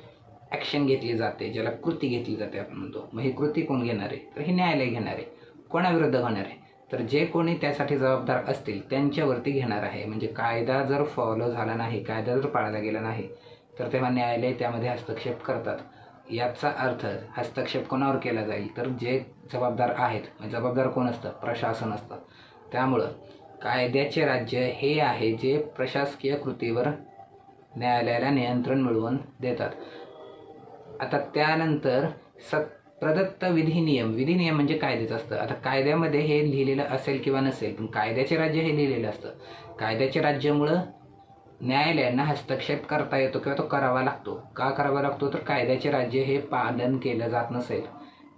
ॲक्शन घेतली जाते, ज्याला कृती घेतली जाते आपण म्हणतो. मग ही कृती कोण घेणार आहे तर हे न्यायालय घेणार आहे. कोणाविरुद्ध होणार आहे तर जे कोणी त्यासाठी जबाबदार असतील त्यांच्यावरती घेणार आहे. म्हणजे कायदा जर फॉलो झाला नाही, कायदा जर पाळला गेला नाही तर तेव्हा न्यायालय त्यामध्ये हस्तक्षेप करतात. याचा अर्थ हस्तक्षेप कोणावर केला जाईल तर जे जबाबदार आहेत. म्हणजे जबाबदार कोण असतं, प्रशासन असतं. त्यामुळं कायद्याचे राज्य हे आहे जे प्रशासकीय कृतीवर न्यायालयाला नियंत्रण मिळवून देतात. आता त्यानंतर प्रदत्त विधिनियम म्हणजे कायद्याचं असतं. आता कायद्यामध्ये हे लिहिलेलं असेल किंवा नसेल पण कायद्याचे राज्य हे लिहिलेलं असतं. कायद्याचे राज्यामुळं न्यायालयांना हस्तक्षेप करता येतो किंवा तो करावा लागतो. का करावा लागतो तर कायद्याचे राज्य हे पालन केलं जात नसेल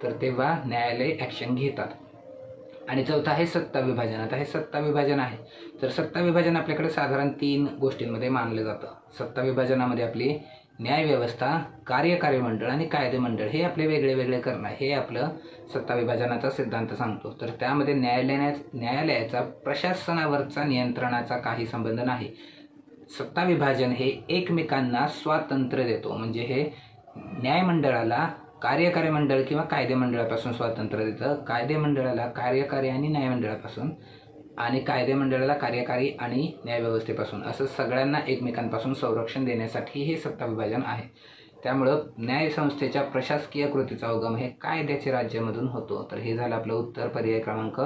तर तेव्हा न्यायालय ॲक्शन घेतात. आणि चौथा आहे सत्ता विभाजन. आता हे सत्ता विभाजन आहे तर सत्ता विभाजन आपल्याकडे साधारण 3 गोष्टींमध्ये मानलं जातं. सत्ता विभाजनामध्ये आपली न्यायव्यवस्था, कार्यकारी मंडळ आणि कायदे मंडळ हे आपले वेगळे वेगळे करणं हे आपलं सत्ता विभाजनाचा सिद्धांत सांगतो. तर त्यामध्ये न्यायालयाचा प्रशासनावरचा नियंत्रणाचा काही संबंध नाही. सत्ता विभाजन हे एकमेकांना स्वातंत्र्य देतो. म्हणजे हे न्यायमंडळाला कार्यकारी मंडळ किंवा कायदे मंडळापासून स्वातंत्र्य देतं, कायदे मंडळाला कार्यकारी आणि न्यायमंडळापासून, आणि कायदे मंडळाला कार्यकारी आणि न्यायव्यवस्थेपासून, असं सगळ्यांना एकमेकांपासून संरक्षण देण्यासाठी हे सत्ता विभाजन आहे. त्यामुळं न्यायसंस्थेच्या प्रशासकीय कृतीचा उगम हे कायद्याचे राज्यामधून होतो. तर हे झालं आपलं उत्तर, पर्याय क्रमांक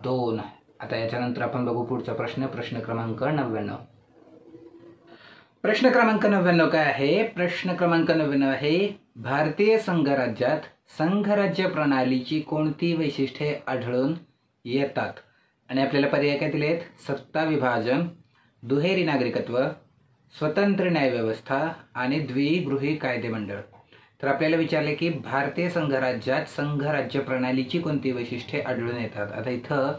2. आता याच्यानंतर आपण बघू पुढचा प्रश्न, प्रश्न क्रमांक 99. प्रश्न क्रमांक 99 काय आहे? प्रश्न क्रमांक 99 आहे, भारतीय संघराज्यात संघराज्य प्रणालीची कोणती वैशिष्ट्ये आढळून येतात? आणि आपल्याला पर्याय काय दिले आहेत? सत्ता विभाजन, दुहेरी नागरिकत्व, स्वतंत्र न्यायव्यवस्था आणि द्विगृही कायदे मंडळ. तर आपल्याला विचारले की भारतीय संघराज्यात संघराज्य प्रणालीची कोणती वैशिष्ट्ये आढळून येतात. आता इथं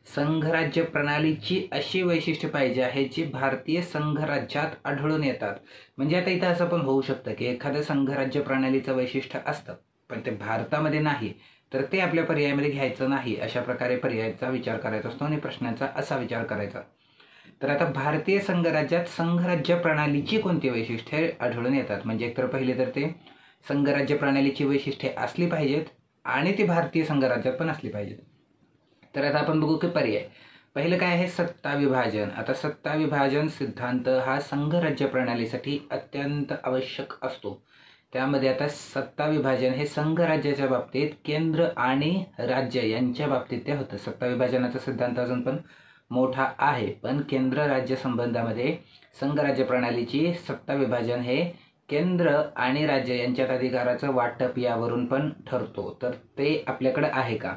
संघराज्य प्रणालीची अशी वैशिष्ट्ये पाहिजे आहे जी भारतीय संघराज्यात आढळून येतात. म्हणजे आता इथं असं पण होऊ शकतं की एखादं संघराज्य प्रणालीचं वैशिष्ट्य असतं पण ते भारतामध्ये नाही तर ते आपल्या पर्यायामध्ये घ्यायचं नाही. अशा प्रकारे पर्यायाचा विचार करायचा असतो आणि प्रश्नाचा असा विचार करायचा. तर आता भारतीय संघराज्यात संघराज्य प्रणालीची कोणती वैशिष्ट्ये आढळून येतात म्हणजे एकतर पहिले तर ते संघराज्य प्रणालीची वैशिष्ट्ये असली पाहिजेत आणि ती भारतीय संघराज्यात पण असली पाहिजेत. तर आता आपण बघू की पहिलं काय आहे सत्ता विभाजन. आता सत्ता विभाजन सिद्धांत हा संघराज्य प्रणालीसाठी अत्यंत आवश्यक असतो. त्यामध्ये आता सत्ता विभाजन हे संघराज्याच्या बाबतीत केंद्र आणि राज्य यांच्या बाबतीत ते होतं. सत्ता विभाजनाचा सिद्धांत अजून पण मोठा आहे, पण केंद्र राज्य संबंधामध्ये संघराज्य प्रणालीची सत्ता विभाजन हे केंद्र आणि राज्य यांच्यात अधिकाराचं वाटप यावरून पण ठरतो. तर ते आपल्याकडं आहे का?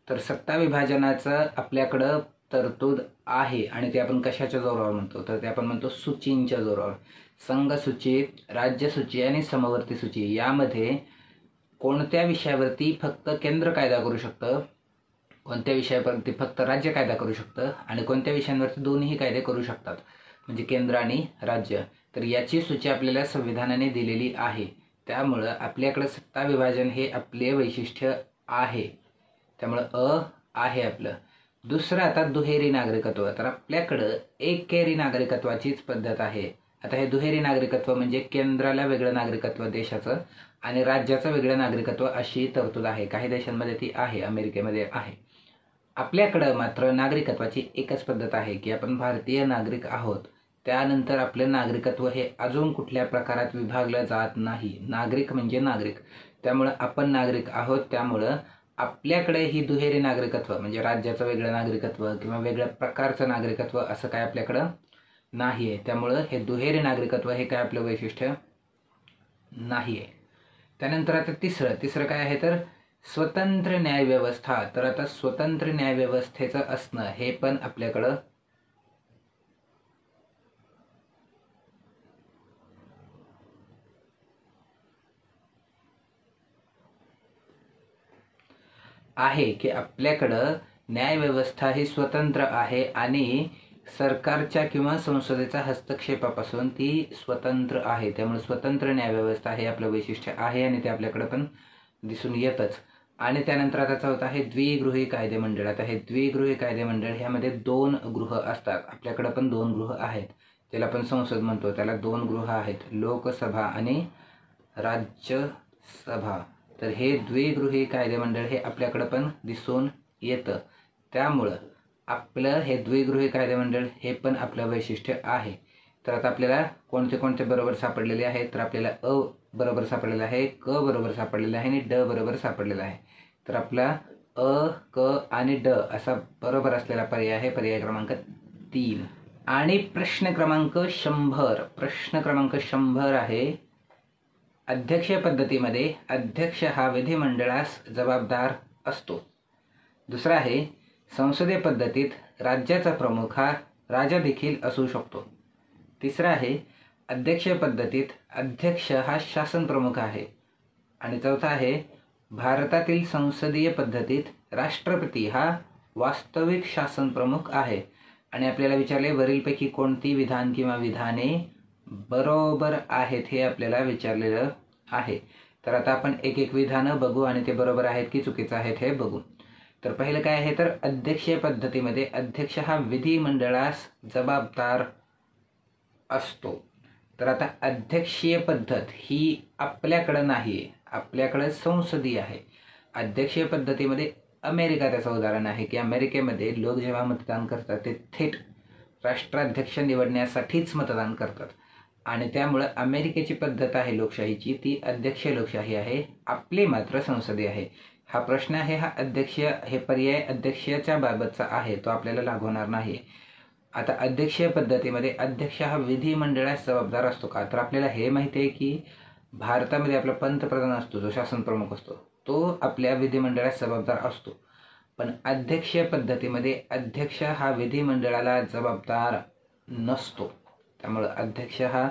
तर सत्ता विभाजनाचं आपल्याकडं तरतूद आहे आणि ते आपण कशाच्या जोरावर म्हणतो? तर ते आपण म्हणतो सूचींच्या जोरावर. संघ सूची, राज्य सूची आणि समवर्ती सूची यामध्ये कोणत्या विषयावरती फक्त केंद्र कायदा करू शकतं, कोणत्या विषयावरती फक्त राज्य कायदा करू शकतं आणि कोणत्या विषयांवरती दोन्ही कायदे करू शकतात, म्हणजे केंद्र आणि राज्य. तर याची सूची आपल्याला संविधानाने दिलेली आहे. त्यामुळं आपल्याकडं सत्ता विभाजन हे आपले वैशिष्ट्य आहे. त्यामुळं आहे आपलं. दुसरं आता दुहेरी नागरिकत्व. तर आपल्याकडं एकेरी नागरिकत्वाचीच पद्धत आहे. आता हे दुहेरी नागरिकत्व म्हणजे केंद्राला वेगळं नागरिकत्व देशाचं आणि राज्याचं वेगळं नागरिकत्व अशी तरतूद आहे. काही देशांमध्ये ती आहे, अमेरिकेमध्ये आहे. आपल्याकडं मात्र नागरिकत्वाची एकच पद्धत आहे की आपण भारतीय नागरिक आहोत. त्यानंतर आपलं नागरिकत्व हे अजून कुठल्या प्रकारात विभागलं जात नाही. नागरिक म्हणजे नागरिक. त्यामुळं आपण नागरिक आहोत. त्यामुळं आपल्याकडे ही दुहेरी नागरिकत्व म्हणजे राज्याचं वेगळं नागरिकत्व किंवा वेगळ्या प्रकारचं नागरिकत्व असं काय आपल्याकडं नाही आहे. त्यामुळं हे दुहेरी नागरिकत्व हे काय आपलं वैशिष्ट्य नाही आहे. त्यानंतर आता तिसरं काय आहे तर स्वतंत्र न्यायव्यवस्था. तर आता स्वतंत्र न्यायव्यवस्थेचं असणं हे पण आपल्याकडं आहे की आपल्याकडं न्यायव्यवस्था ही स्वतंत्र आहे आणि सरकारच्या किंवा संसदेच्या हस्तक्षेपापासून ती स्वतंत्र आहे. त्यामुळे स्वतंत्र न्यायव्यवस्था हे आपलं वैशिष्ट्य आहे आणि ते आपल्याकडं पण दिसून येतच. आणि त्यानंतर आता चौथा आहे द्विगृही कायदेमंडळ. आता हे द्विगृही कायदेमंडळ ह्यामध्ये 2 गृह असतात. आपल्याकडं पण 2 गृह आहेत, ज्याला आपण संसद म्हणतो. त्याला 2 गृह आहेत, लोकसभा आणि राज्यसभा. तर हे द्विगृही कायदेमंडळ हे आपल्याकडं पण दिसून येतं. त्यामुळं आपलं हे द्विगृही कायदेमंडळ हे पण आपलं वैशिष्ट्य आहे. तर आता आपल्याला कोणते कोणते बरोबर सापडलेले आहेत? तर आपल्याला अ बरोबर सापडलेला आहे, क बरोबर सापडलेला आहे आणि ड बरोबर सापडलेला आहे. तर आपला अ, क आणि ड असा बरोबर असलेला पर्याय आहे पर्याय क्रमांक 3. आणि प्रश्न क्रमांक 100. प्रश्न क्रमांक 100 आहे, अध्यक्षीय पद्धतीमध्ये अध्यक्ष हा विधिमंडळास जबाबदार असतो. दुसरा आहे, संसदीय पद्धतीत राज्याचा प्रमुख हा राजा देखील असू शकतो. तिसरा आहे, अध्यक्षीय पद्धतीत अध्यक्ष हा शासन प्रमुख आहे. आणि चौथा आहे, भारतातील संसदीय पद्धतीत राष्ट्रपती हा वास्तविक शासन प्रमुख आहे. आणि आपल्याला विचारले वरीलपैकी कोणती विधान किंवा विधाने बरोबर आहेत हे आपल्याला विचारलेलं आहे. तर आता आपण एक एक विधानं बघू आणि ते बरोबर आहेत की चुकीचं आहेत हे बघू. तर पहिलं काय आहे तर अध्यक्षीय पद्धतीमध्ये अध्यक्ष हा विधिमंडळास जबाबदार असतो. तर आता अध्यक्षीय पद्धत ही आपल्याकडं नाही आहे, आपल्याकडं संसदीय आहे. अध्यक्षीय पद्धतीमध्ये अमेरिका त्याचं उदाहरण आहे की अमेरिकेमध्ये लोक जेव्हा मतदान करतात ते थेट राष्ट्राध्यक्ष निवडण्यासाठीच मतदान करतात आणि त्यामुळं अमेरिकेची पद्धत आहे लोकशाहीची ती अध्यक्षीय लोकशाही आहे. आपली मात्र संसदीय आहे. हा प्रश्न आहे हा अध्यक्षीय हे पर्याय अध्यक्षीयच्या बाबतचा आहे, तो आपल्याला लागवणार नाही. आता अध्यक्षीय पद्धतीमध्ये अध्यक्ष हा विधिमंडळास जबाबदार असतो का? तर आपल्याला हे माहिती आहे की भारतामध्ये आपला पंतप्रधान असतो जो शासन प्रमुख असतो तो आपल्या विधिमंडळास जबाबदार असतो. पण अध्यक्षीय पद्धतीमध्ये अध्यक्ष हा विधिमंडळाला जबाबदार नसतो. त्यामुळं अध्यक्ष हा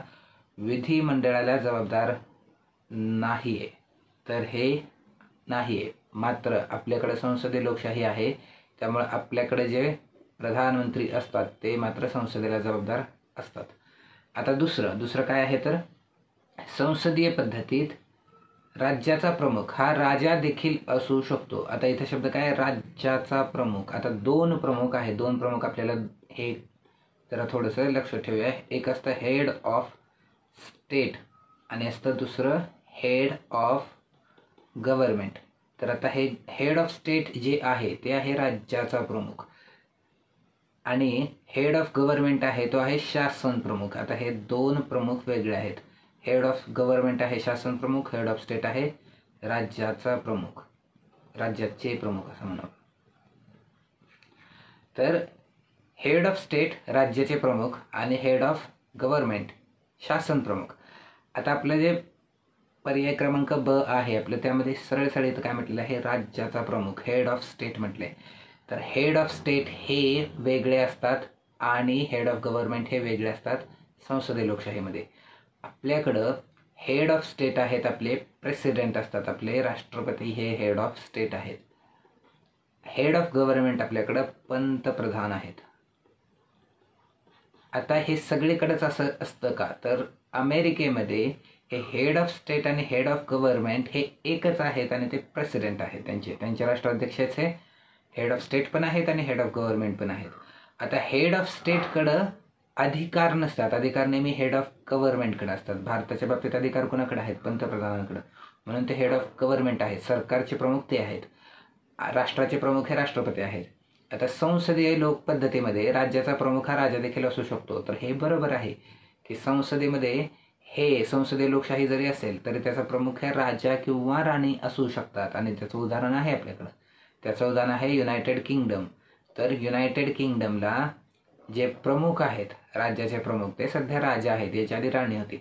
विधिमंडळाला जबाबदार नाही आहे. तर हे नाही आहे. मात्र आपल्याकडे संसदीय लोकशाही आहे त्यामुळं आपल्याकडे जे प्रधानमंत्री असतात ते मात्र संसदेला जबाबदार असतात. आता दुसरं काय आहे तर संसदीय पद्धतीत राज्याचा प्रमुख हा राजा देखील असू शकतो. आता इथं शब्द काय राज्याचा प्रमुख. आता 2 प्रमुख आहे, 2 प्रमुख आपल्याला हे जरा थोडंसं लक्षात ठेवूया. एक असतं हेड ऑफ स्टेट आणि असतं दुसरं हेड ऑफ गव्हर्नमेंट. तर आता हे हेड ऑफ स्टेट जे आहे ते आहे राज्याचा प्रमुख. आणि हेड ऑफ गव्हर्नमेंट आहे तो आहे शासन प्रमुख. आता हे दोन प्रमुख वेगळे आहेत. हेड ऑफ गव्हर्नमेंट आहे शासन प्रमुख, हेड ऑफ स्टेट आहे राज्याचा प्रमुख, राज्याचे प्रमुख असं म्हणावं. तर हेड ऑफ स्टेट राज्याचे प्रमुख आणि हेड ऑफ गव्हर्नमेंट शासन प्रमुख. आता आपलं जे पर्याय क्रमांक ब आहे आपलं, त्यामध्ये सरळ सरळ इथं काय म्हटलेलं आहे, राज्याचा प्रमुख, हेड ऑफ स्टेट म्हटले. तर हेड ऑफ स्टेट हे वेगळे असतात आणि हेड ऑफ गव्हर्नमेंट हे वेगळे असतात संसदीय लोकशाहीमध्ये. आपल्याकडं हेड ऑफ स्टेट आहेत आपले प्रेसिडेंट असतात, आपले राष्ट्रपती हे हेड ऑफ स्टेट आहेत. हेड ऑफ गव्हर्नमेंट आपल्याकडं पंतप्रधान आहेत. आता हे सगळीकडेच असं असतं का, तर अमेरिकेमध्ये हे हेड ऑफ स्टेट आणि हेड ऑफ गव्हर्नमेंट हे एकच आहेत आणि ते प्रेसिडेंट आहेत. त्यांचे राष्ट्राध्यक्षाचे हेड ऑफ स्टेट पण आहेत आणि हेड ऑफ गव्हर्नमेंट पण आहेत. आता हेड ऑफ स्टेटकडं अधिकार नसतात, अधिकार नेहमी हेड ऑफ गव्हर्नमेंटकडे असतात. भारताच्या बाबतीत अधिकार कोणाकडे आहेत, पंतप्रधानांकडे, म्हणून ते हेड ऑफ गव्हर्नमेंट आहेत. सरकारचे प्रमुख ते आहेत, राष्ट्राचे प्रमुख हे राष्ट्रपती आहेत. आता संसदीय लोक पद्धतीमध्ये राज्याचा प्रमुख हा राजा देखील असू शकतो. तर हे बरोबर आहे की संसदेमध्ये हे संसदीय लोकशाही जरी असेल तरी त्याचा प्रमुख हे राजा किंवा राणी असू शकतात. आणि त्याचं उदाहरण आहे आपल्याकडं, त्याचं उदाहरण आहे युनायटेड किंगडम. तर युनायटेड किंगडमला जे प्रमुख आहेत राज्याचे प्रमुख ते सध्या राजा आहेत, याच्या आधी राणी होती.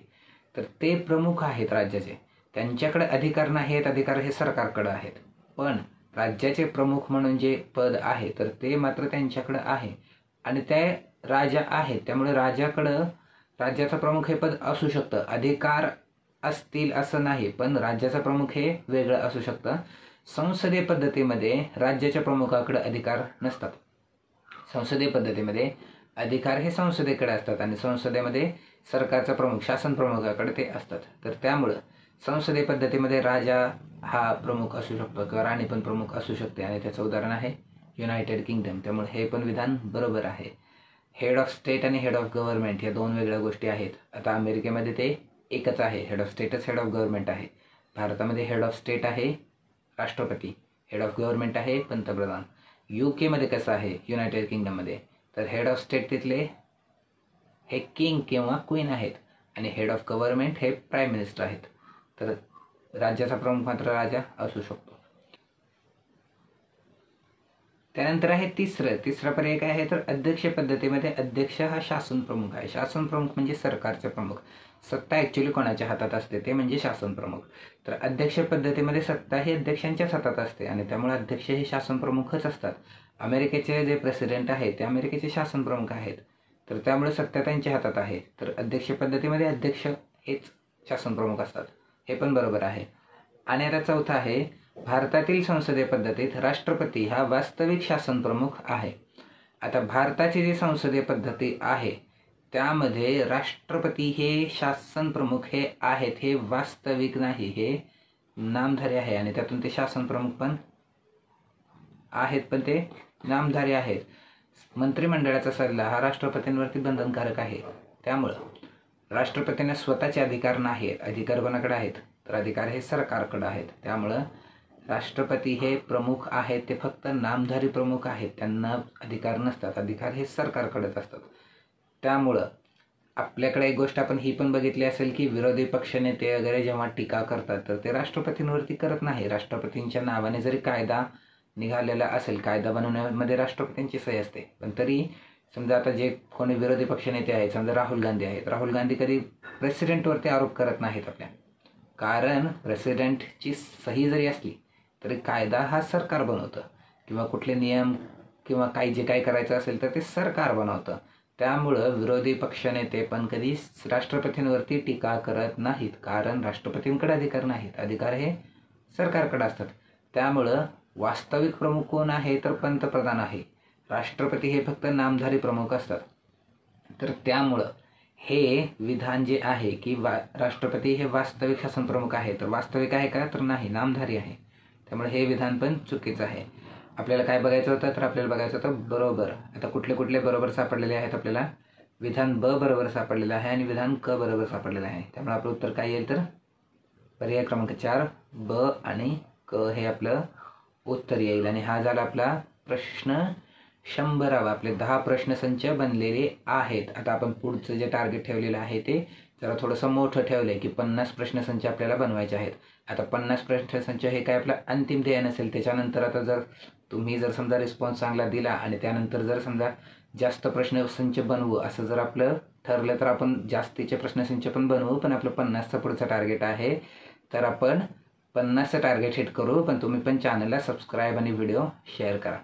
तर ते प्रमुख आहेत राज्याचे, त्यांच्याकडे अधिकार नाही आहेत, अधिकार हे सरकारकडे आहेत. पण राज्याचे प्रमुख म्हणून जे पद आहे तर ते मात्र त्यांच्याकडं आहे आणि ते राजा आहेत. त्यामुळे राज्याचा प्रमुख हे पद असू शकतं, अधिकार असतील असं नाही, पण राज्याचा प्रमुख हे वेगळं असू शकतं. संसदीय पद्धतीमध्ये राज्याच्या प्रमुखाकडे अधिकार नसतात. संसदीय पद्धतीमध्ये अधिकार हे संसदेकडे असतात आणि संसदेमध्ये सरकारचा प्रमुख शासन प्रमुखाकडे ते असतात. तर त्यामुळं संसदीय पद्धतीमध्ये राजा हा प्रमुख असू शकतो किंवा राणी पण प्रमुख असू शकते आणि त्याचं उदाहरण आहे युनायटेड किंगडम. त्यामुळे हे पण विधान बरोबर आहे. हेड ऑफ स्टेट आणि हेड ऑफ गव्हर्नमेंट या दोन वेगळ्या गोष्टी आहेत. आता अमेरिकेमध्ये ते एकच आहे, हेड ऑफ स्टेटच हेड ऑफ गव्हर्नमेंट आहे. भारतामध्ये हेड ऑफ स्टेट आहे राष्ट्रपती, हेड ऑफ गव्हर्नमेंट आहे पंतप्रधान. UK कसं आहे युनायटेड किंगडममध्ये, तर हेड ऑफ स्टेट तिथले हे किंग किंवा क्वीन आहेत आणि हेड ऑफ गव्हर्नमेंट हे प्राईम मिनिस्टर आहेत. तर राज्याचा प्रमुख मात्र राजा असू शकतो. त्यानंतर आहे तिसरा पर्याय काय आहे, तर अध्यक्ष पद्धतीमध्ये अध्यक्ष हा शासन प्रमुख आहे. शासन प्रमुख म्हणजे सरकारचे प्रमुख. सत्ता ॲक्च्युली कोणाच्या हातात असते ते म्हणजे शासन प्रमुख. तर अध्यक्ष पद्धतीमध्ये सत्ता ही अध्यक्षांच्याच हातात असते आणि त्यामुळे अध्यक्ष हे शासन प्रमुखच असतात. अमेरिकेचे जे प्रेसिडेंट आहेत ते अमेरिकेचे शासन प्रमुख आहेत, तर त्यामुळे सत्ता त्यांच्या हातात आहे. तर अध्यक्ष पद्धतीमध्ये अध्यक्ष हेच शासन प्रमुख असतात, हे पण बरोबर आहे. आणि आता चौथा आहे, भारतातील संसदीय पद्धतीत राष्ट्रपती हा वास्तविक शासन प्रमुख आहे. आता भारताची जी संसदीय पद्धती आहे त्यामध्ये राष्ट्रपती हे शासन प्रमुख हे आहेत, हे वास्तविक नाही, हे नामधारी आहे आणि त्यातून ते शासन प्रमुख पण आहेत, पण ते नामधारी आहेत. मंत्रिमंडळाचा सल्ला हा राष्ट्रपतींवरती बंधनकारक आहे. त्यामुळं राष्ट्रपतींना स्वतःचे अधिकार नाही आहेत. अधिकार कोणाकडे आहेत, तर अधिकार हे सरकारकडे आहेत. त्यामुळं राष्ट्रपती हे प्रमुख आहेत, ते फक्त नामधारी प्रमुख आहेत, त्यांना अधिकार नसतात, अधिकार हे सरकारकडेच असतात. त्यामुळं आपल्याकडे एक गोष्ट आपण ही पण बघितली असेल की विरोधी पक्षनेते वगैरे जेव्हा टीका करतात तर ते राष्ट्रपतींवरती करत नाही. राष्ट्रपतींच्या नावाने जरी कायदा निघालेला असेल, कायदा बनवण्यामध्ये राष्ट्रपतींची सही असते, पण तरी समजा आता जे कोणी विरोधी पक्षनेते आहेत, समजा राहुल गांधी आहेत, राहुल गांधी कधी प्रेसिडेंटवरती आरोप करत नाहीत आपल्या, कारण प्रेसिडेंटची सही जरी असली तरी कायदा हा सरकार बनवतं किंवा कुठले नियम किंवा काही जे काही करायचं असेल तर ते सरकार बनवतं. त्यामुळं विरोधी पक्षनेते पण कधी राष्ट्रपतींवरती टीका करत नाहीत, कारण राष्ट्रपतींकडे अधिकार नाहीत, अधिकार हे सरकारकडे असतात. त्यामुळं वास्तविक प्रमुख कोण आहे, तर पंतप्रधान आहे. राष्ट्रपती हे फक्त नामधारी प्रमुख असतात. तर त्यामुळं हे विधान जे आहे की राष्ट्रपती हे वास्तविक शासन प्रमुख आहे, तर वास्तविक आहे का, तर नाही, नामधारी आहे. त्यामुळे हे विधान पण चुकीचं आहे. आपल्याला काय बघायचं होतं, तर आपल्याला बघायचं होतं बरोबर. आता कुठले कुठले बरोबर सापडलेले आहेत आपल्याला, विधान ब बरोबर सापडलेलं आहे आणि विधान क बरोबर सापडलेलं आहे. त्यामुळे आपलं उत्तर काय येईल, तर पर्याय क्रमांक 4 ब आणि क हे आपलं उत्तर येईल. आणि हा झाला आपला प्रश्न 100वा आपले 10 प्रश्नसंच बनलेले आहेत. आता आपण पुढचं जे टार्गेट ठेवलेलं आहे ते जरा थोडंसं मोठं ठेवलं आहे की 50 प्रश्नसंच आपल्याला बनवायचे आहेत. आता 50 प्रश्नसंच हे काय आपलं अंतिम ध्येय नसेल. त्याच्यानंतर आता जर तुम्ही जर समजा रिस्पॉन्स चांगला दिला आणि त्यानंतर जर समजा जास्त प्रश्नसंच बनवू असं जर आपलं ठरलं तर आपण जास्तीचे प्रश्नसंच पण बनवू. पण आपलं 50चं पुढचं टार्गेट आहे. तर आपण 50चं टार्गेट हिट करू. पण तुम्ही पण चॅनलला सबस्क्राईब आणि व्हिडिओ शेअर करा.